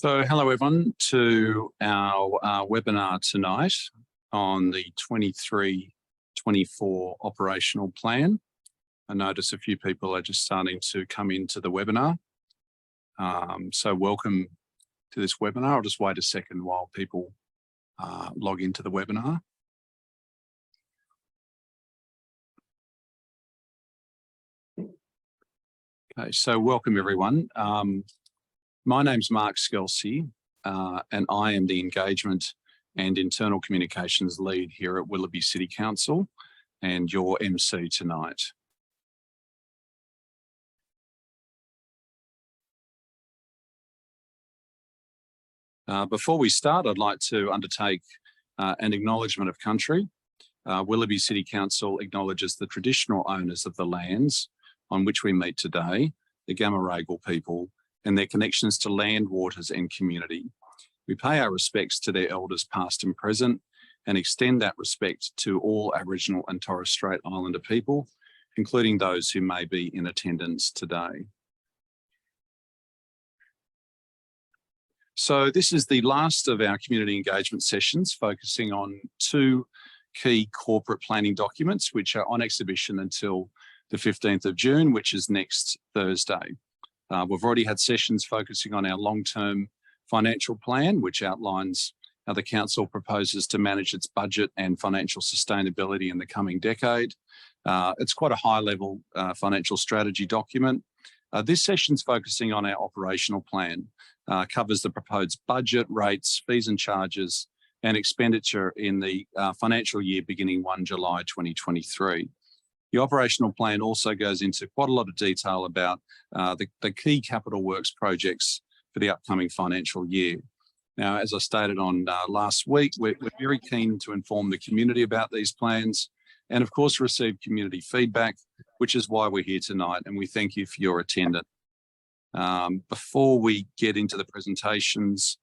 So hello everyone to our webinar tonight on the 23-24 operational plan. I notice a few people are just starting to come into the webinar. So welcome to this webinar. I'll just wait a second while people log into the webinar. Okay, so welcome everyone. My name's Mark Skelsey, and I am the Engagement and Internal Communications Lead here at Willoughby City Council and your MC tonight. Before we start, I'd like to undertake an acknowledgement of country. Willoughby City Council acknowledges the traditional owners of the lands on which we meet today, the Gamaragal people, and their connections to land, waters and community. We pay our respects to their elders past and present and extend that respect to all Aboriginal and Torres Strait Islander people, including those who may be in attendance today. So this is the last of our community engagement sessions, focusing on two key corporate planning documents, which are on exhibition until the 15th of June, which is next Thursday. We've already had sessions focusing on our long-term financial plan, which outlines how the council proposes to manage its budget and financial sustainability in the coming decade. It's quite a high-level financial strategy document. This session's focusing on our operational plan, covers the proposed budget, rates, fees and charges, and expenditure in the financial year beginning 1 July 2023. The operational plan also goes into quite a lot of detail about the key capital works projects for the upcoming financial year. Now, as I stated on last week, we're very keen to inform the community about these plans and of course receive community feedback, which is why we're here tonight, and we thank you for your attendance. Before we get into the presentations,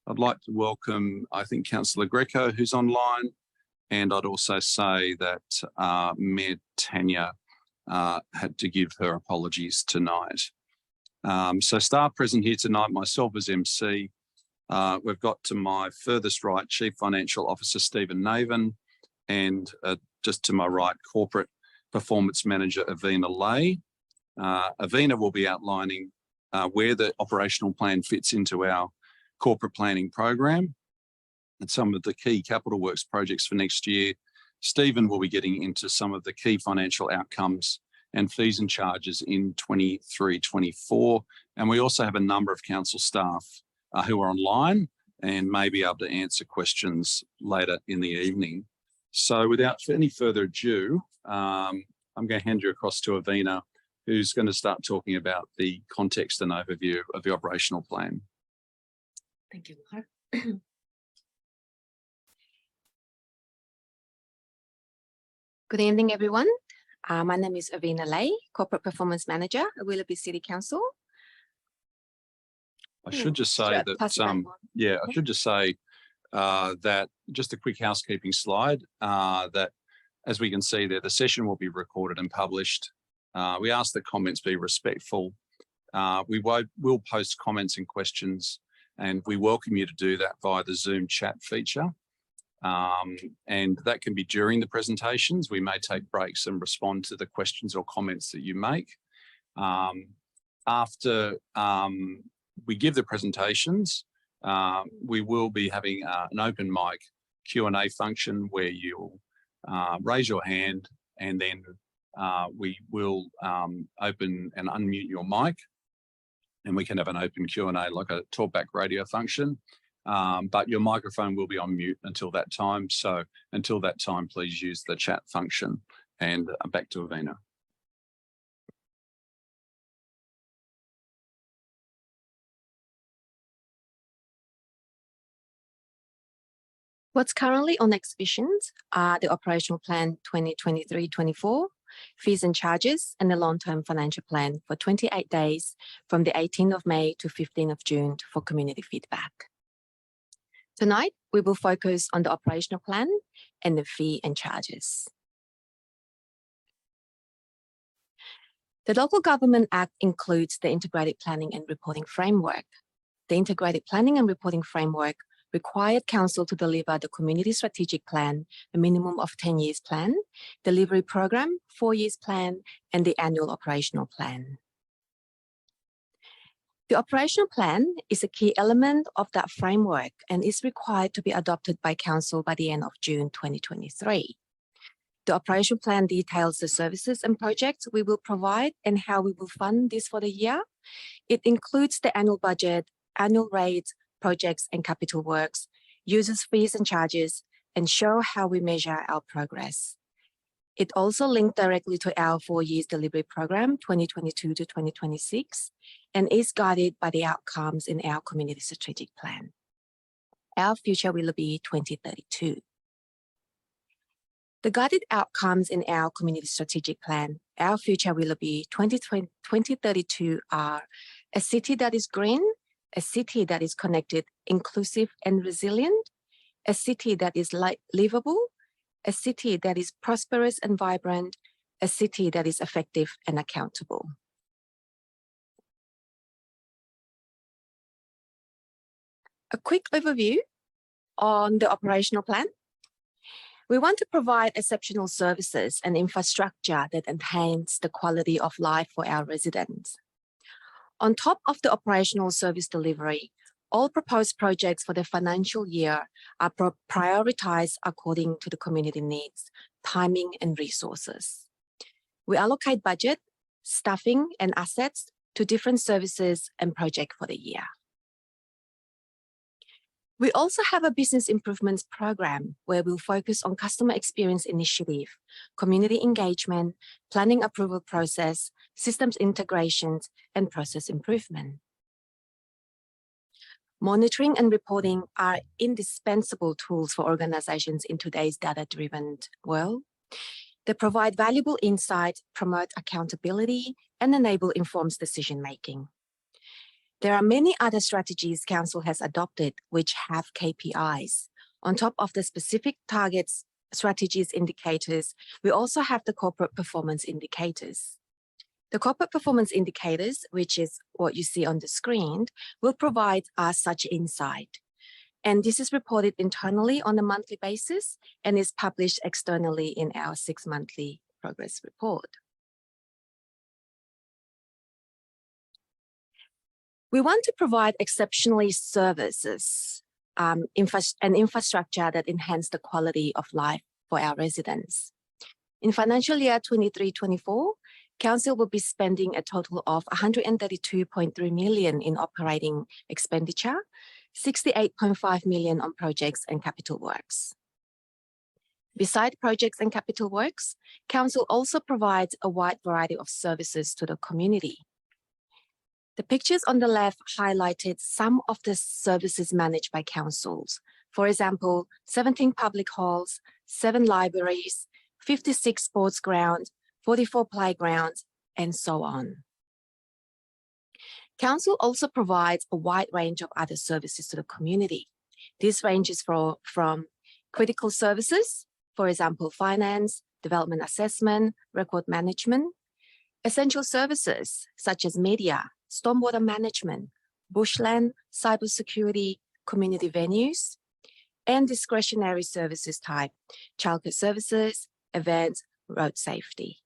I'd like to welcome, I think, Councillor Greco, who's online. And I'd also say that Mayor Tanya had to give her apologies tonight. So staff present here tonight, myself as MC, we've got to my furthest right, Chief Financial Officer Stephen Naven, and just to my right, Corporate Performance Manager Avina Lay. Avina will be outlining where the operational plan fits into our corporate planning program and some of the key capital works projects for next year. Stephen will be getting into some of the key financial outcomes and fees and charges in 23-24. And we also have a number of council staff who are online and may be able to answer questions later in the evening. So without any further ado, I'm going to hand you across to Avina, who's going to start talking about the context and overview of the operational plan. Thank you, Mark. Good evening, everyone. My name is Avina Lay, Corporate Performance Manager at Willoughby City Council. I should just say that, I should just say that, just a quick housekeeping slide, that as we can see there, the session will be recorded and published. We ask that comments be respectful. We will post comments and questions, and we welcome you to do that via the Zoom chat feature. And that can be during the presentations. We may take breaks and respond to the questions or comments that you make. After we give the presentations, we will be having an open mic Q&A function where you'll raise your hand, and then we will open and unmute your mic, and we can have an open Q&A like a talkback radio function. But your microphone will be on mute until that time. So until that time, please use the chat function. And back to Avina. What's currently on exhibitions are the Operational Plan 2023-24, fees and charges, and the long-term financial plan for 28 days from the 18th of May to 15th of June for community feedback. Tonight, we will focus on the operational plan and the fee and charges. The Local Government Act includes the Integrated Planning and Reporting Framework. The integrated planning and reporting framework required Council to deliver the Community Strategic Plan, a minimum of 10 years plan, Delivery Program, 4 years plan, and the Annual Operational Plan. The operational plan is a key element of that framework and is required to be adopted by Council by the end of June 2023. The operational plan details the services and projects we will provide and how we will fund this for the year. It includes the annual budget, annual rates, projects and capital works, users' fees and charges, and show how we measure our progress. It also linked directly to our 4 years delivery program, 2022 to 2026, and is guided by the outcomes in our Community Strategic Plan. Our future will be 2032. The guided outcomes in our Community Strategic Plan, our future will be 2032 are a city that is green, a city that is connected, inclusive and resilient, a city that is livable, a city that is prosperous and vibrant, a city that is effective and accountable. A quick overview on the operational plan. We want to provide exceptional services and infrastructure that enhance the quality of life for our residents. On top of the operational service delivery, all proposed projects for the financial year are prioritized according to the community needs, timing and resources. We allocate budget, staffing and assets to different services and projects for the year. We also have a business improvements program where we'll focus on customer experience initiative, community engagement, planning approval process, systems integrations, and process improvement. Monitoring and reporting are indispensable tools for organizations in today's data-driven world. They provide valuable insight, promote accountability, and enable informed decision-making. There are many other strategies Council has adopted which have KPIs. On top of the specific targets, strategies, indicators, we also have the corporate performance indicators. The corporate performance indicators, which is what you see on the screen, will provide us such insight. And this is reported internally on a monthly basis and is published externally in our 6-monthly progress report. We want to provide exceptionally services and infrastructure that enhance the quality of life for our residents. In financial year 23-24, Council will be spending a total of $132.3 million in operating expenditure, $68.5 million on projects and capital works. Beside projects and capital works, Council also provides a wide variety of services to the community. The pictures on the left highlighted some of the services managed by councils. For example, 17 public halls, 7 libraries, 56 sports grounds, 44 playgrounds, and so on. Council also provides a wide range of other services to the community. This ranges from critical services, for example, finance, development assessment, record management, essential services such as media, stormwater management, bushland, cybersecurity, community venues, and discretionary services type, childcare services, events, road safety.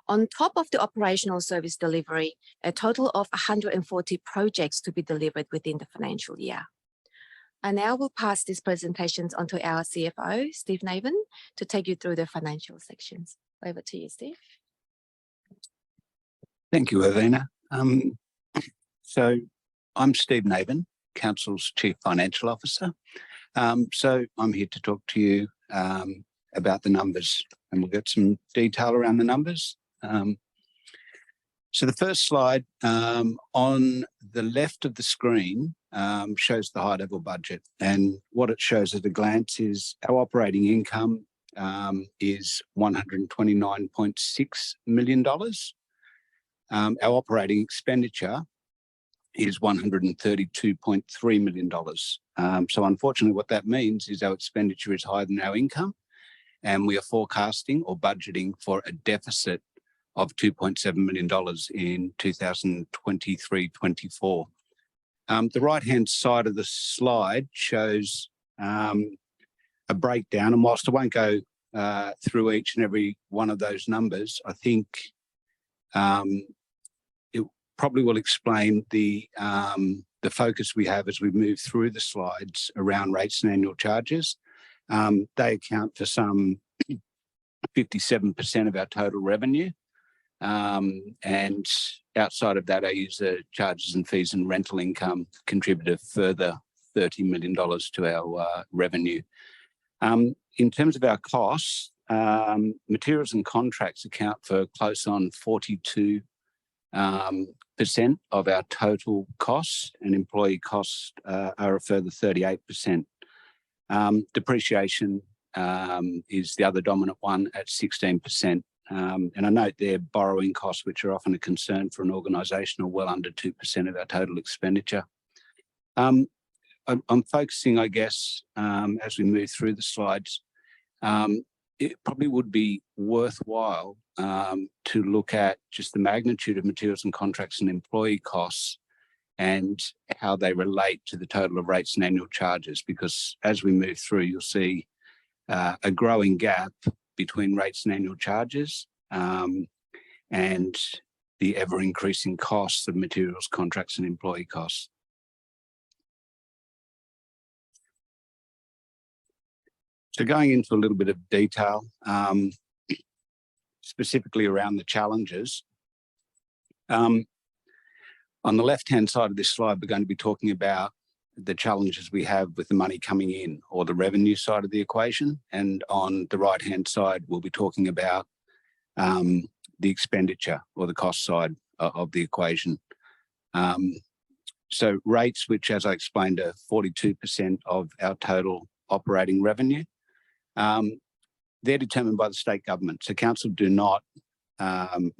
On top of the operational service delivery, a total of 140 projects to be delivered within the financial year. I now will pass these presentations on to our CFO, Steve Navin, to take you through the financial sections. Over to you, Steve. Thank you, Avina. So I'm Steve Navin, Council's Chief Financial Officer. So I'm here to talk to you about the numbers, and we'll get some detail around the numbers. So the first slide on the left of the screen shows the high-level budget, and what it shows at a glance is our operating income is $129.6 million. Our operating expenditure is $132.3 million. So unfortunately, what that means is our expenditure is higher than our income, and we are forecasting or budgeting for a deficit of $2.7 million in 2023-24. The right-hand side of the slide shows a breakdown, and whilst I won't go through each and every one of those numbers, I think it probably will explain the focus we have as we move through the slides around rates and annual charges. They account for some 57% of our total revenue. And outside of that, our user charges and fees and rental income contribute a further $30 million to our revenue. In terms of our costs, materials and contracts account for close on 42% of our total costs, and employee costs are a further 38%. Depreciation is the other dominant one at 16%. And I note there borrowing costs, which are often a concern for an organisation, are well under 2% of our total expenditure. I'm focusing, I guess, as we move through the slides, it probably would be worthwhile to look at just the magnitude of materials and contracts and employee costs and how they relate to the total of rates and annual charges, because as we move through, you'll see a growing gap between rates and annual charges and the ever-increasing costs of materials, contracts and employee costs. So going into a little bit of detail, specifically around the challenges. On the left-hand side of this slide, we're going to be talking about the challenges we have with the money coming in, or the revenue side of the equation. And on the right-hand side, we'll be talking about the expenditure or the cost side of the equation. So rates, which as I explained are 42% of our total operating revenue, they're determined by the state government. So council do not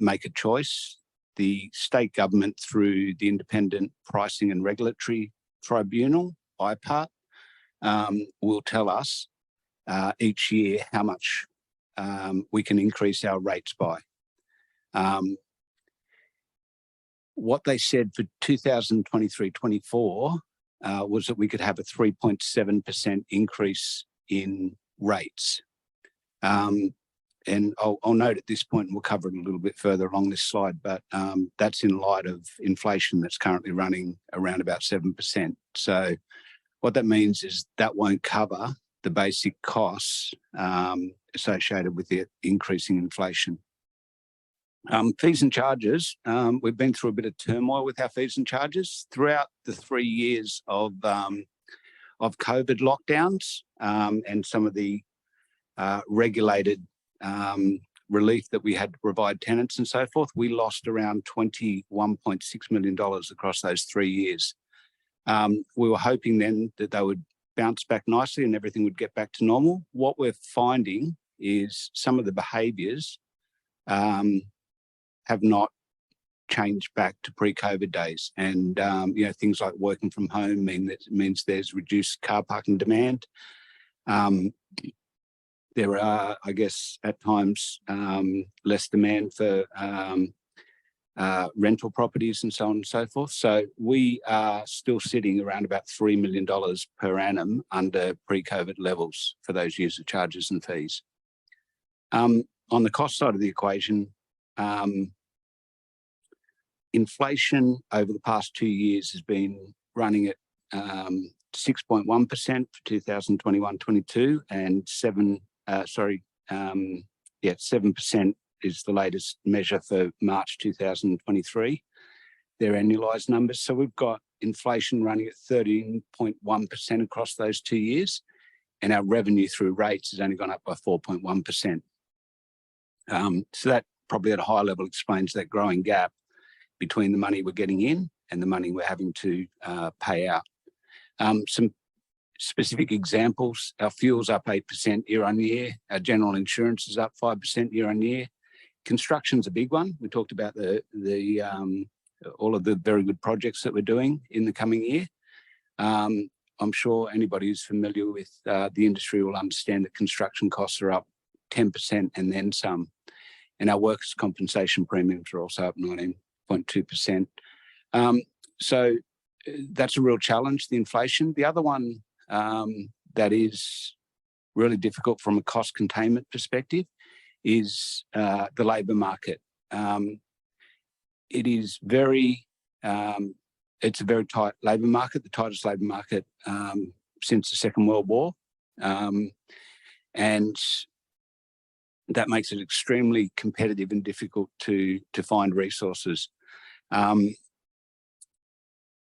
make a choice. The state government, through the Independent Pricing and Regulatory Tribunal, IPART, will tell us each year how much we can increase our rates by. What they said for 2023-24 was that we could have a 3.7% increase in rates. And I'll note at this point, and we'll cover it a little bit further along this slide, but that's in light of inflation that's currently running around about 7%. So what that means is that won't cover the basic costs associated with the increasing inflation. Fees and charges, we've been through a bit of turmoil with our fees and charges throughout the 3 years of COVID lockdowns and some of the regulated relief that we had to provide tenants and so forth. We lost around $21.6 million across those 3 years. We were hoping then that they would bounce back nicely and everything would get back to normal. What we're finding is some of the behaviours have not changed back to pre-COVID days, and things like working from home means there's reduced car parking demand. There are, I guess, at times less demand for rental properties and so on and so forth. So we are still sitting around about $3 million per annum under pre-COVID levels for those user charges and fees. On the cost side of the equation, inflation over the past 2 years has been running at 6.1% for 2021-22 and 7% is the latest measure for March 2023, their annualised numbers. So we've got inflation running at 13.1% across those 2 years, and our revenue through rates has only gone up by 4.1%. So that probably at a high level explains that growing gap between the money we're getting in and the money we're having to pay out. Some specific examples: our fuel's up 8% year on year. Our general insurance is up 5% year on year. Construction's a big one. We talked about all of the very good projects that we're doing in the coming year. I'm sure anybody who's familiar with the industry will understand that construction costs are up 10% and then some. and our workers' compensation premiums are also up 19.2%. So that's a real challenge, the inflation. The other one that is really difficult from a cost containment perspective is the labour market. It is very, it's a very tight labour market, the tightest labour market since the Second World War. And that makes it extremely competitive and difficult to find resources.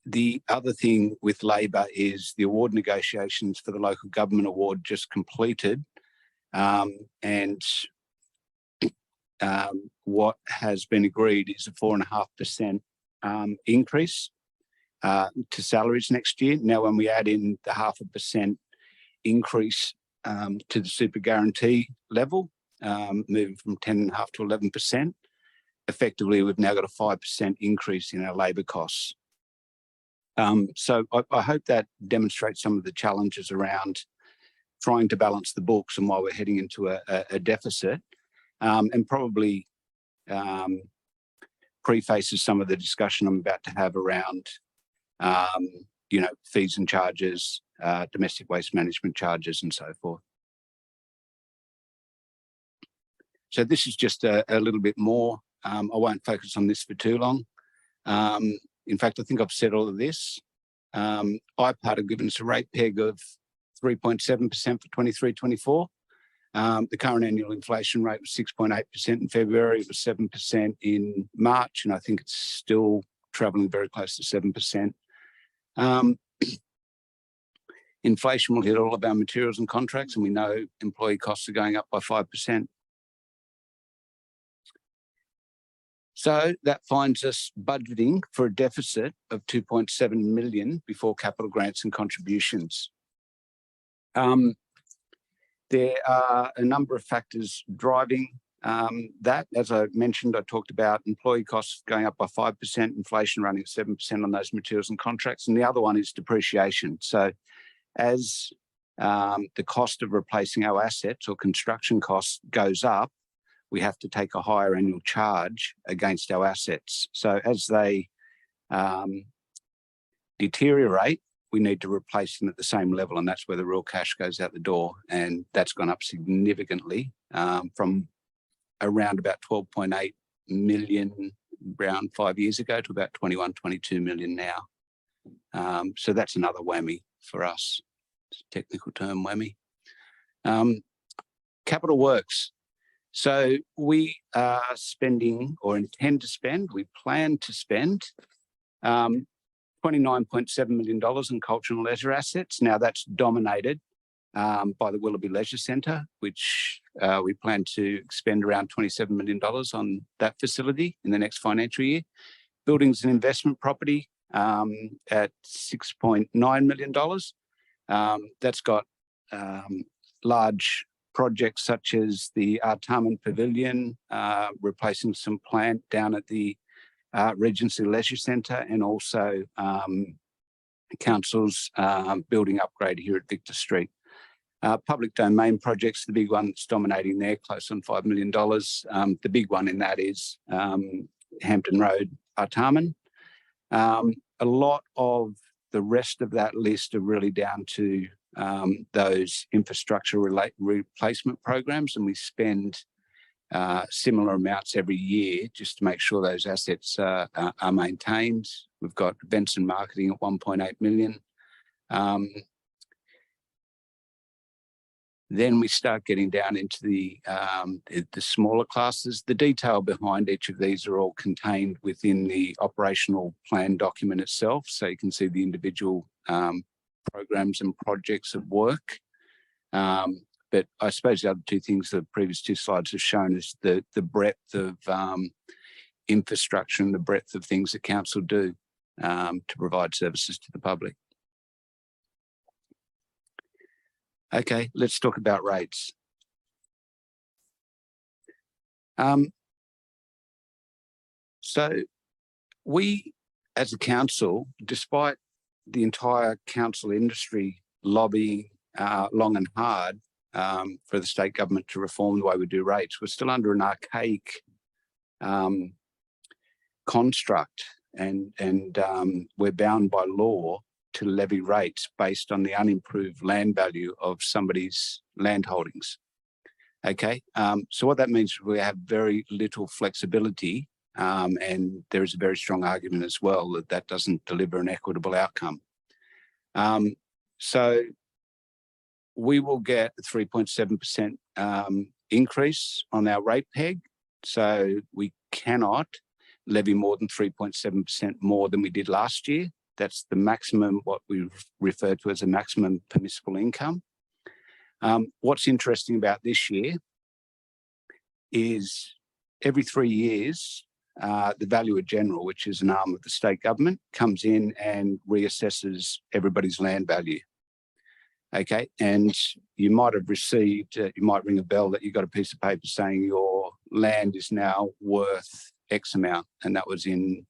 The other thing with labour is the award negotiations for the local government award just completed, and what has been agreed is a 4.5% increase to salaries next year. Now, when we add in the 0.5% increase to the super guarantee level, moving from 10.5 to 11%, effectively we've now got a 5% increase in our labour costs. So I hope that demonstrates some of the challenges around trying to balance the books and why we're heading into a deficit, and probably prefaces some of the discussion I'm about to have around, you know, fees and charges, domestic waste management charges, and so forth. So this is just a little bit more. I won't focus on this for too long. In fact, I think I've said all of this. IPART have given us a rate peg of 3.7% for 23-24. The current annual inflation rate was 6.8% in February. It was 7% in March, and I think it's still travelling very close to 7%. Inflation will hit all of our materials and contracts, and we know employee costs are going up by 5%. So that finds us budgeting for a deficit of 2.7 million before capital grants and contributions. There are a number of factors driving that. As I mentioned, I talked about employee costs going up by 5%, inflation running at 7% on those materials and contracts, and the other one is depreciation. So as the cost of replacing our assets or construction costs goes up, we have to take a higher annual charge against our assets. So as they deteriorate, we need to replace them at the same level, and that's where the real cash goes out the door. And that's gone up significantly from around about 12.8 million around 5 years ago to about 21, 22 million now. So that's another whammy for us. It's a technical term, whammy. Capital works. So we are spending, or intend to spend, we plan to spend $29.7 million in cultural and leisure assets. Now that's dominated by the Willoughby Leisure Centre, which we plan to spend around $27 million on that facility in the next financial year. Buildings and investment property at $6.9 million. That's got large projects such as the Artarmon Pavilion, replacing some plant down at the Regency Leisure Centre, and also Council's building upgrade here at Victor Street. Public domain projects, the big one that's dominating there, close on $5 million. The big one in that is Hampton Road, Artarmon. A lot of the rest of that list are really down to those infrastructure replacement programs, and we spend similar amounts every year just to make sure those assets are maintained. We've got events and marketing at 1.8 million. Then we start getting down into the smaller classes. The detail behind each of these are all contained within the operational plan document itself, so you can see the individual programs and projects of work. But I suppose the other two things the previous two slides have shown is the breadth of infrastructure and the breadth of things that council do to provide services to the public. Okay, let's talk about rates. So we, as a council, despite the entire council industry lobbying long and hard for the state government to reform the way we do rates. We're still under an archaic construct, and we're bound by law to levy rates based on the unimproved land value of somebody's land holdings. Okay, so what that means is we have very little flexibility, and there is a very strong argument as well that that doesn't deliver an equitable outcome. So we will get a 3.7% increase on our rate peg. So we cannot levy more than 3.7% more than we did last year. That's the maximum, what we refer to as a maximum permissible income. What's interesting about this year is every 3 years, the Valuer General, which is an arm of the state government, comes in and reassesses everybody's land value. Okay, and you might have received, you might ring a bell that you got a piece of paper saying your land is now worth X amount, and that was in,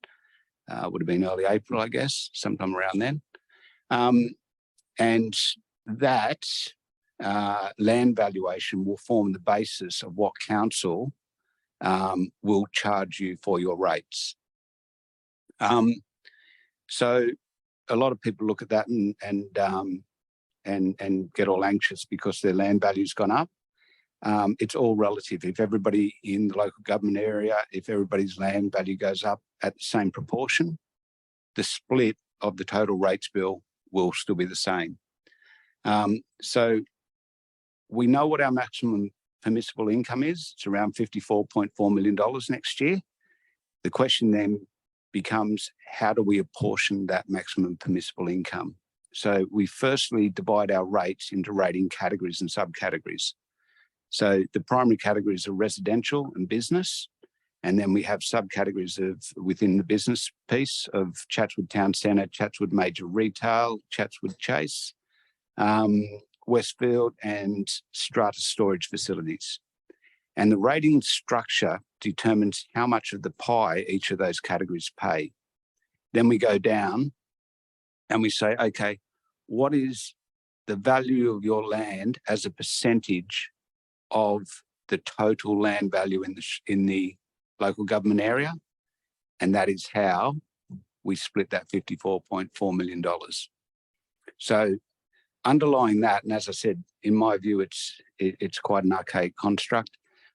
would have been early April, I guess, sometime around then. And that land valuation will form the basis of what council will charge you for your rates. So a lot of people look at that and get all anxious because their land value's gone up. It's all relative. If everybody in the local government area, if everybody's land value goes up at the same proportion, the split of the total rates bill will still be the same. So we know what our maximum permissible income is. It's around $54.4 million next year. The question then becomes, how do we apportion that maximum permissible income? So we firstly divide our rates into rating categories and subcategories. So the primary categories are residential and business. And then we have subcategories of within the business piece of Chatswood Town Centre, Chatswood Major Retail, Chatswood Chase, Westfield, and Strata Storage Facilities. And the rating structure determines how much of the pie each of those categories pay. Then we go down and we say, okay, what is the value of your land as a percentage of the total land value in the local government area? And that is how we split that $54.4 million. So underlying that, and as I said, in my view, it's quite an archaic construct.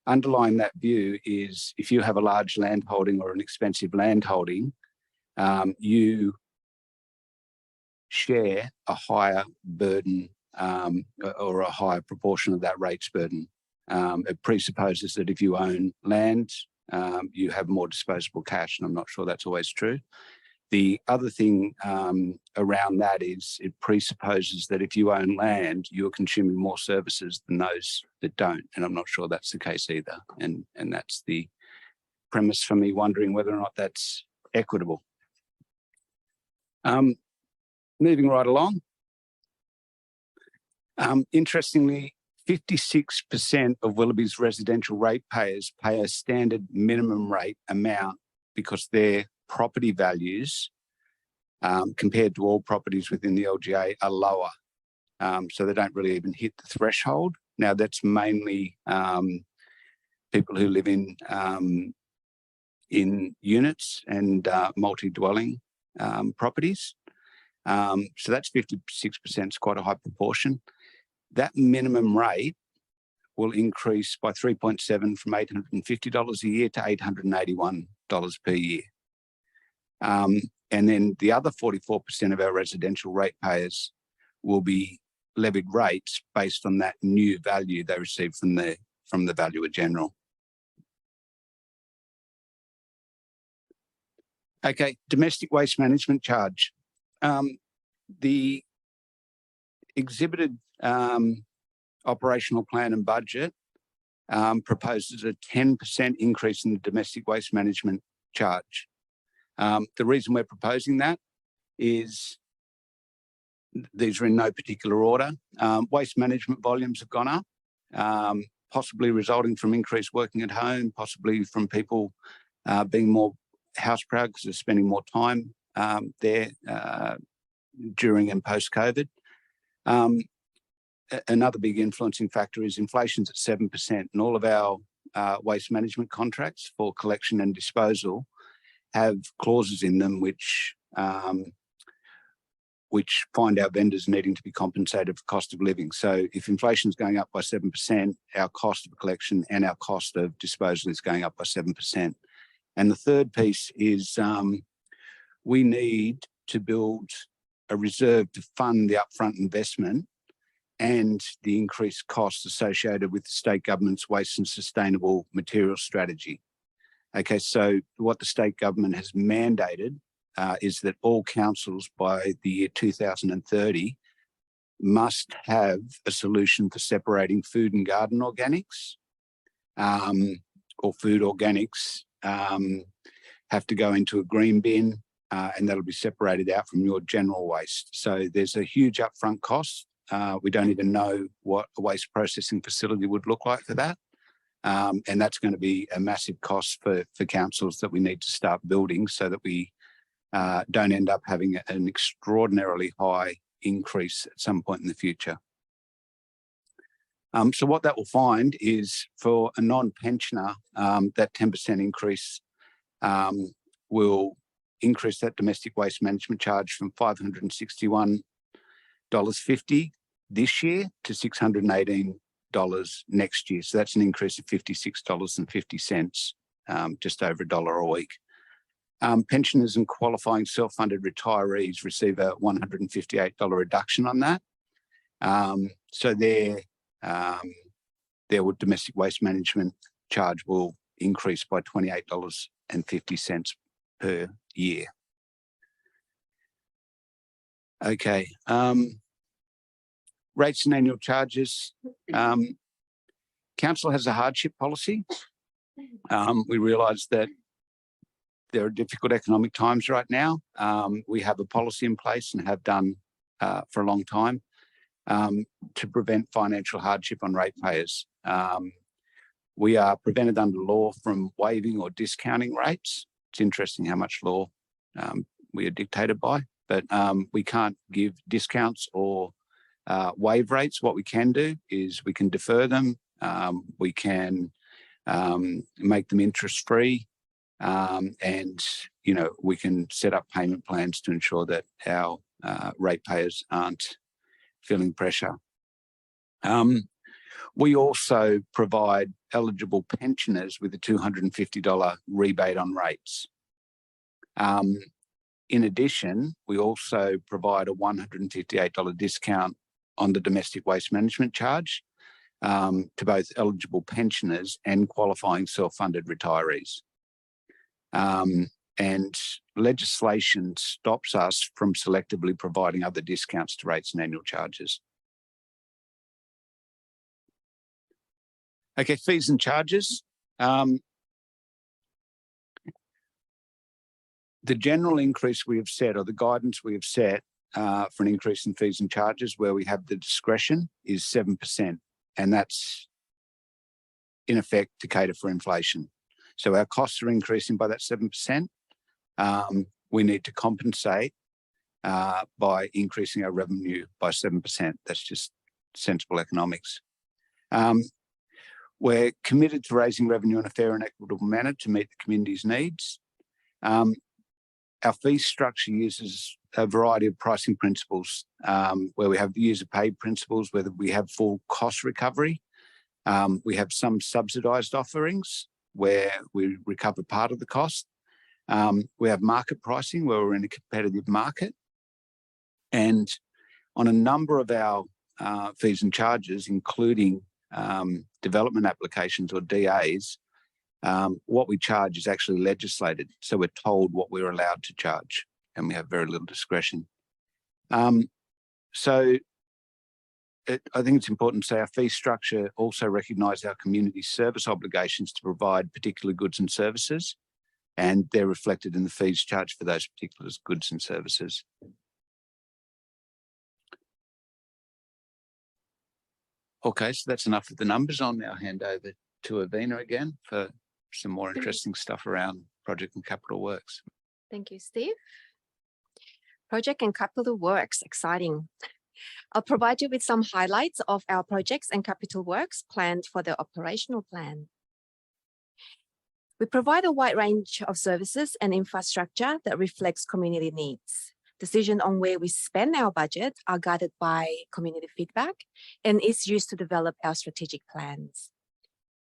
Underlying that view is if you have a large land holding or an expensive land holding, you share a higher burden or a higher proportion of that rates burden. It presupposes that if you own land, you have more disposable cash, and I'm not sure that's always true. The other thing around that is it presupposes that if you own land, you're consuming more services than those that don't, and I'm not sure that's the case either. And that's the premise for me wondering whether or not that's equitable. Moving right along. Interestingly, 56% of Willoughby's residential ratepayers pay a standard minimum rate amount because their property values compared to all properties within the LGA are lower. So they don't really even hit the threshold. Now that's mainly people who live in units and multi-dwelling properties. So that's 56%, it's quite a high proportion. That minimum rate will increase by 3.7 from $850 a year to $881 per year. And then the other 44% of our residential ratepayers will be levied rates based on that new value they receive from the Valuer General. Okay, domestic waste management charge. The exhibited operational plan and budget proposes a 10% increase in the domestic waste management charge. The reason we're proposing that is these are in no particular order. Waste management volumes have gone up, possibly resulting from increased working at home, possibly from people being more house proud because they're spending more time there during and post-COVID. another big influencing factor is inflation's at 7%, and all of our waste management contracts for collection and disposal have clauses in them which find our vendors needing to be compensated for cost of living. So if inflation is going up by 7%, our cost of collection and our cost of disposal is going up by 7%. And the third piece is we need to build a reserve to fund the upfront investment and the increased costs associated with the state government's waste and sustainable materials strategy. Okay, so what the state government has mandated is that all councils by the year 2030 must have a solution for separating food and garden organics, or food organics have to go into a green bin and that'll be separated out from your general waste. So there's a huge upfront cost. We don't even know what a waste processing facility would look like for that. And that's going to be a massive cost for councils that we need to start building so that we don't end up having an extraordinarily high increase at some point in the future. So what that will find is for a non-pensioner, that 10% increase will increase that domestic waste management charge from $561.50 this year to $618 next year. So that's an increase of $56.50, just over $1 a week. Pensioners and qualifying self-funded retirees receive a $158 reduction on that. So their domestic waste management charge will increase by $28.50 per year. Okay. Rates and annual charges. Council has a hardship policy. We realise that there are difficult economic times right now. We have a policy in place and have done for a long time to prevent financial hardship on ratepayers. We are prevented under law from waiving or discounting rates. It's interesting how much law we are dictated by, but we can't give discounts or waive rates. What we can do is we can defer them. We can make them interest-free, and we can set up payment plans to ensure that our ratepayers aren't feeling pressure. We also provide eligible pensioners with a $250 rebate on rates. In addition, we also provide a $158 discount on the domestic waste management charge to both eligible pensioners and qualifying self-funded retirees. And legislation stops us from selectively providing other discounts to rates and annual charges. Okay, fees and charges. The general increase we have set, or the guidance we have set for an increase in fees and charges where we have the discretion, is 7%. And that's in effect to cater for inflation. So our costs are increasing by that 7%. We need to compensate by increasing our revenue by 7%. That's just sensible economics. We're committed to raising revenue in a fair and equitable manner to meet the community's needs. Our fee structure uses a variety of pricing principles where we have the user paid principles, whether we have full cost recovery. We have some subsidised offerings where we recover part of the cost. We have market pricing where we're in a competitive market. And on a number of our fees and charges, including development applications or DAs, what we charge is actually legislated. So we're told what we're allowed to charge and we have very little discretion. So I think it's important to say our fee structure also recognises our community service obligations to provide particular goods and services, and they're reflected in the fees charged for those particular goods and services. Okay, so that's enough of the numbers. I'll now hand over to Avina again for some more interesting stuff around project and capital works. Thank you, Steve. Project and capital works, exciting. I'll provide you with some highlights of our projects and capital works planned for the operational plan. We provide a wide range of services and infrastructure that reflects community needs. Decisions on where we spend our budget are guided by community feedback and is used to develop our strategic plans.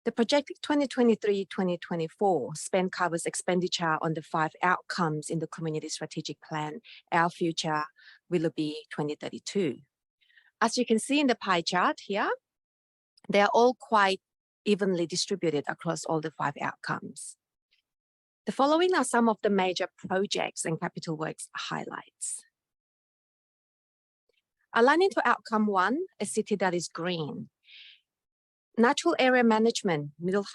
The projected 2023-2024 spend covers expenditure on the 5 outcomes in the Community Strategic Plan, Our Future Willoughby 2032. As you can see in the pie chart here, they are all quite evenly distributed across all the 5 outcomes. The following are some of the major projects and capital works highlights. Aligning to outcome 1, a city that is green. Natural area management, Middle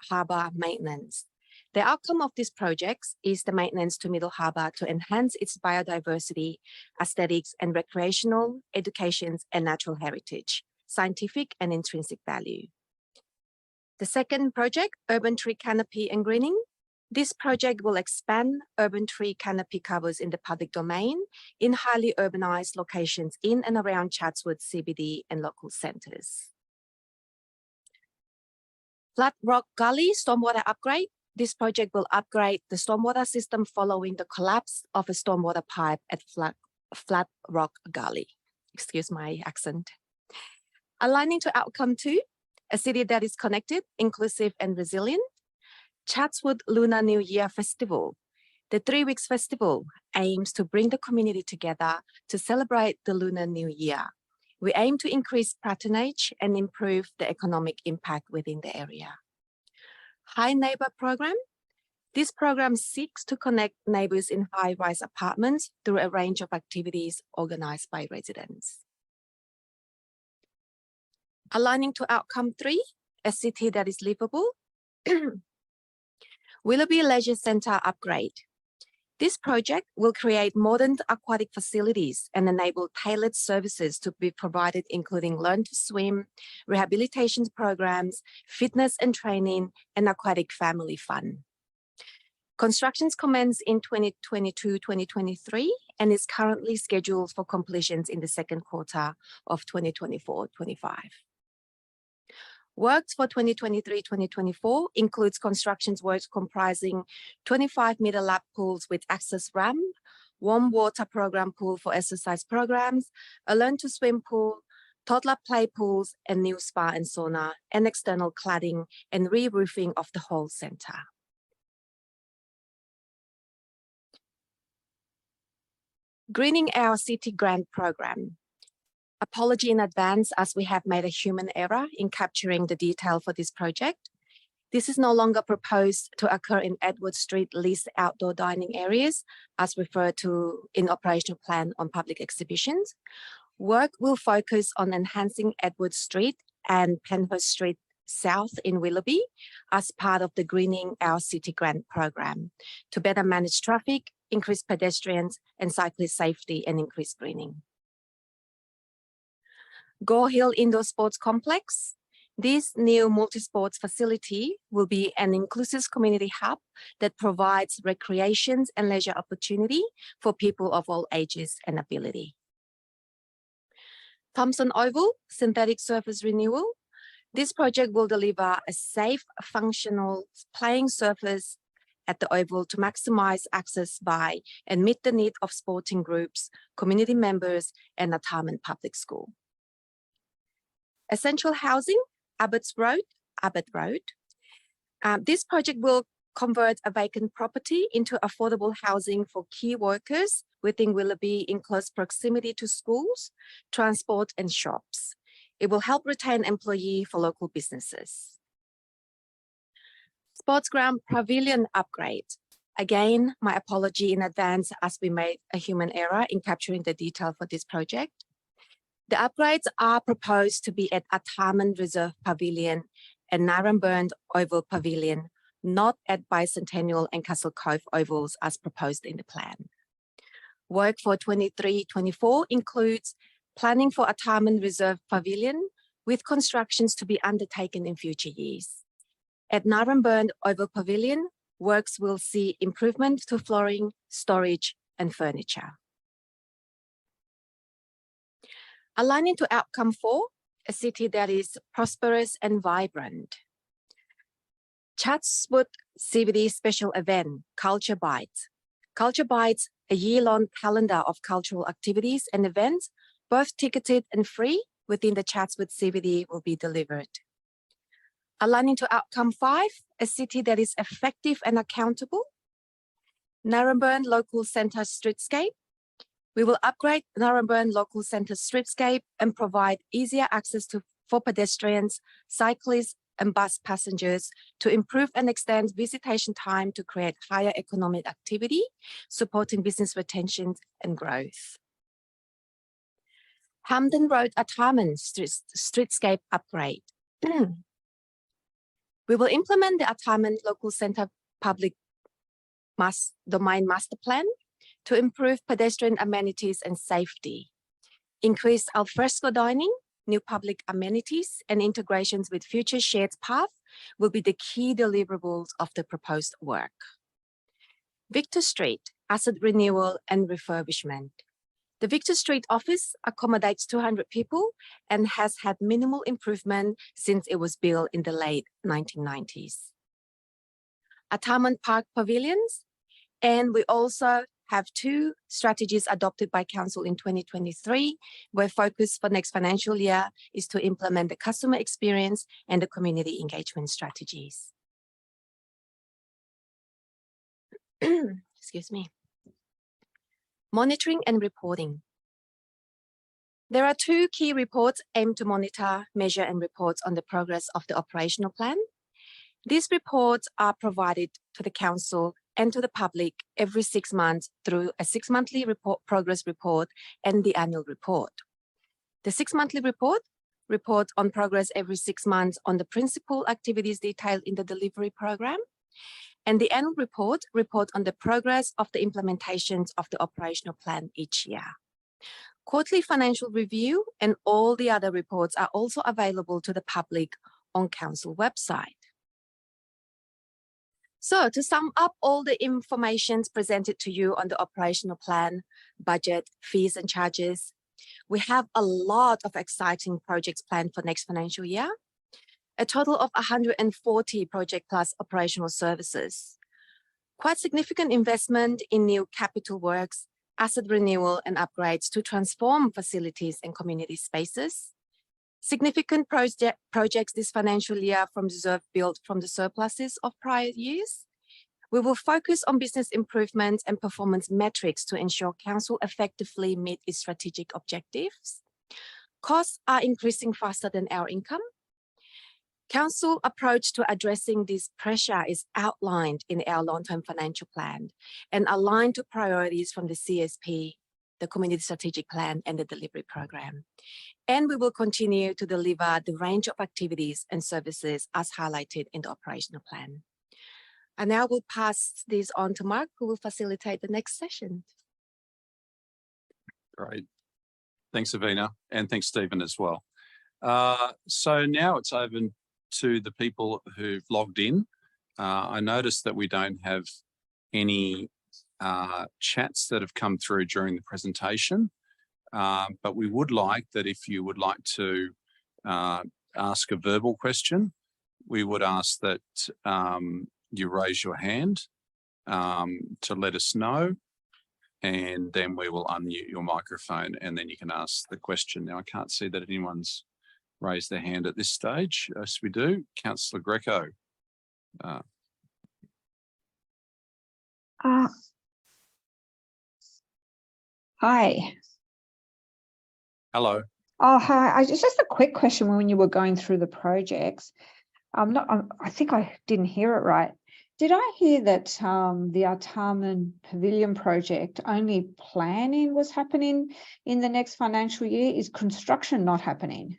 Harbour maintenance. The outcome of these projects is the maintenance to Middle Harbour to enhance its biodiversity, aesthetics and recreational, education and natural heritage, scientific and intrinsic value. The second project, urban tree canopy and greening. This project will expand urban tree canopy covers in the public domain in highly urbanized locations in and around Chatswood CBD and local centres. Flat Rock Gully stormwater upgrade. This project will upgrade the stormwater system following the collapse of a stormwater pipe at Flat Rock Gully. Excuse my accent. Aligning to outcome 2, a city that is connected, inclusive and resilient. Chatswood Lunar New Year Festival. The 3 weeks festival aims to bring the community together to celebrate the Lunar New Year. We aim to increase patronage and improve the economic impact within the area. High Neighbour Program. This program seeks to connect neighbours in high-rise apartments through a range of activities organised by residents. Aligning to outcome 3, a city that is livable. Willoughby Leisure Centre upgrade. This project will create modern aquatic facilities and enable tailored services to be provided, including learn to swim, rehabilitation programs, fitness and training, and aquatic family fun. Constructions commence in 2022-2023 and is currently scheduled for completions in the second quarter of 2024-25. Works for 2023-2024 includes constructions works comprising 25-metre lap pools with access ramp, warm water program pool for exercise programs, a learn to swim pool, toddler play pools, and new spa and sauna, and external cladding and re-roofing of the whole centre. Greening Our City Grant Program. Apology in advance as we have made a human error in capturing the detail for this project. This is no longer proposed to occur in Edward Street leased outdoor dining areas as referred to in operational plan on public exhibitions. Work will focus on enhancing Edward Street and Penhurst Street South in Willoughby as part of the Greening Our City Grant Program to better manage traffic, increase pedestrians and cyclist safety and increase greening. Gore Hill Indoor Sports Complex. This new multi-sports facility will be an inclusive community hub that provides recreation and leisure opportunity for people of all ages and ability. Thompson Oval Synthetic Surface Renewal. This project will deliver a safe, functional playing surface at the Oval to maximize access by and meet the need of sporting groups, community members, and Artarmon Public School. Essential Housing, Abbott Road. This project will convert a vacant property into affordable housing for key workers within Willoughby in close proximity to schools, transport and shops. It will help retain employees for local businesses. Sports Ground Pavilion Upgrade. Again, my apology in advance as we made a human error in capturing the detail for this project. The upgrades are proposed to be at Artarmon Reserve Pavilion and Narrabeen Oval Pavilion, not at Bicentennial and Castle Cove Ovals as proposed in the plan. Work for 23-24 includes planning for Artarmon Reserve Pavilion with constructions to be undertaken in future years. At Narrabeen Oval Pavilion, works will see improvement to flooring, storage and furniture. Aligning to outcome 4, a city that is prosperous and vibrant. Chatswood CBD special event, Culture Bites. Culture Bites, a year-long calendar of cultural activities and events, both ticketed and free within the Chatswood CBD, will be delivered. Aligning to outcome 5, a city that is effective and accountable. Narrabeen Local Centre Streetscape. We will upgrade Narrabeen Local Centre Streetscape and provide easier access for pedestrians, cyclists, and bus passengers to improve and extend visitation time to create higher economic activity, supporting business retention and growth. Hampden Road Artarmon Streetscape upgrade. We will implement the Artarmon Local Centre Public Domain Master Plan to improve pedestrian amenities and safety, increase alfresco dining, new public amenities, and integrations with future shared path will be the key deliverables of the proposed work. Victor Street, asset renewal and refurbishment. The Victor Street office accommodates 200 people and has had minimal improvement since it was built in the late 1990s. Artarmon Park Pavilions, and we also have 2 strategies adopted by Council in 2023, where focus for next financial year is to implement the customer experience and the community engagement strategies. Excuse me. Monitoring and reporting. There are 2 key reports aimed to monitor, measure, and report on the progress of the operational plan. These reports are provided to the Council and to the public every 6 months through a 6-monthly progress report and the annual report. The 6-monthly report reports on progress every 6 months on the principal activities detailed in the delivery program, and the annual report reports on the progress of the implementations of the operational plan each year. Quarterly financial review and all the other reports are also available to the public on Council website. So to sum up all the information presented to you on the operational plan, budget, fees and charges, we have a lot of exciting projects planned for next financial year. A total of 140 project plus operational services. Quite significant investment in new capital works, asset renewal and upgrades to transform facilities and community spaces. Significant projects this financial year from reserve built from the surpluses of prior years. We will focus on business improvements and performance metrics to ensure Council effectively meet its strategic objectives. Costs are increasing faster than our income. Council approach to addressing this pressure is outlined in our long-term financial plan and aligned to priorities from the CSP, the Community Strategic Plan and the delivery program. And we will continue to deliver the range of activities and services as highlighted in the operational plan. And now we'll pass this on to Mark, who will facilitate the next session. Great. Thanks, Avina, and thanks, Stephen, as well. So now it's open to the people who've logged in. I noticed that we don't have any chats that have come through during the presentation, but we would like that if you would like to ask a verbal question, we would ask that you raise your hand to let us know, and then we will unmute your microphone and then you can ask the question. Now, I can't see that anyone's raised their hand at this stage. Yes, we do. Councillor Greco. Hi. Hello. Oh, hi. Just a quick question when you were going through the projects. I think I didn't hear it right. Did I hear that the Artarmon Pavilion project only planning was happening in the next financial year? Is construction not happening?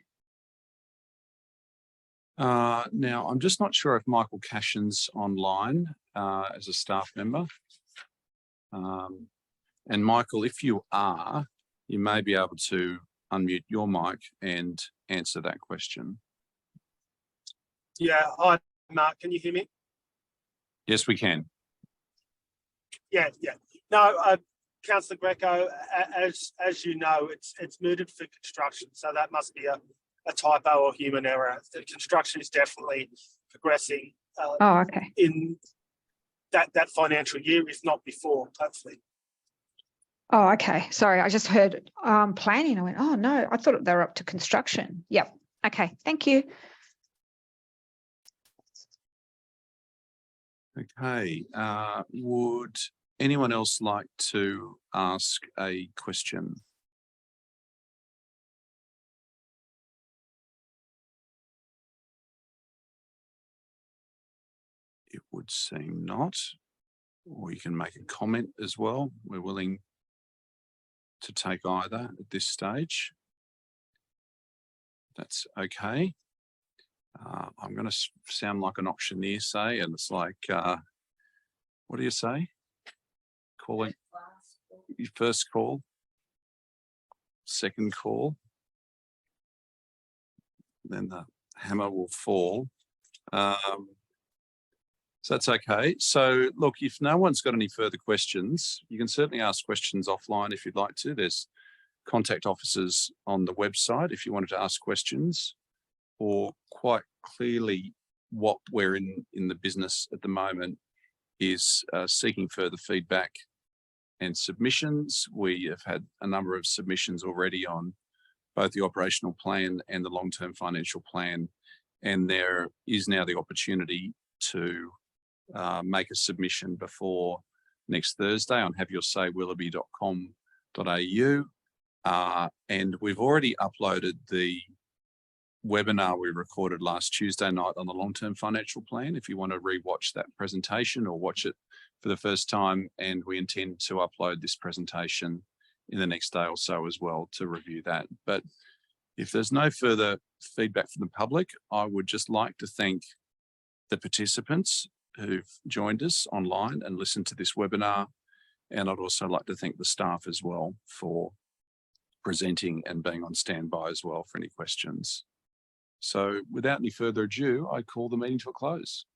Now, I'm just not sure if Michael Cashin's online as a staff member. And Michael, if you are, you may be able to unmute your mic and answer that question. Yeah, hi, Mark, can you hear me? Yes, we can. Yeah. No, Councillor Greco, as you know, it's mooted for construction, so that must be a typo or human error. The construction is definitely progressing Oh, okay. in that financial year, if not before, hopefully. Oh, okay. Sorry, I just heard planning. I went, oh no, I thought they were up to construction. Yep. Okay, thank you. Okay, would anyone else like to ask a question? It would seem not, or you can make a comment as well. We're willing to take either at this stage. That's okay. I'm going to sound like an auctioneer, say, and it's like, what do you say? Calling your first call, second call, then the hammer will fall. So that's okay. So look, if no one's got any further questions, you can certainly ask questions offline if you'd like to. There's contact officers on the website if you wanted to ask questions, or quite clearly what we're in the business at the moment is seeking further feedback and submissions. We have had a number of submissions already on both the operational plan and the long-term financial plan, and there is now the opportunity to make a submission before next Thursday on haveyoursaywilloughby.com.au. And we've already uploaded the webinar we recorded last Tuesday night on the long-term financial plan, if you want to re-watch that presentation or watch it for the first time. And we intend to upload this presentation in the next day or so as well to review that. But if there's no further feedback from the public, I would just like to thank the participants who've joined us online and listened to this webinar. And I'd also like to thank the staff as well for presenting and being on standby as well for any questions. So without any further ado, I call the meeting to a close.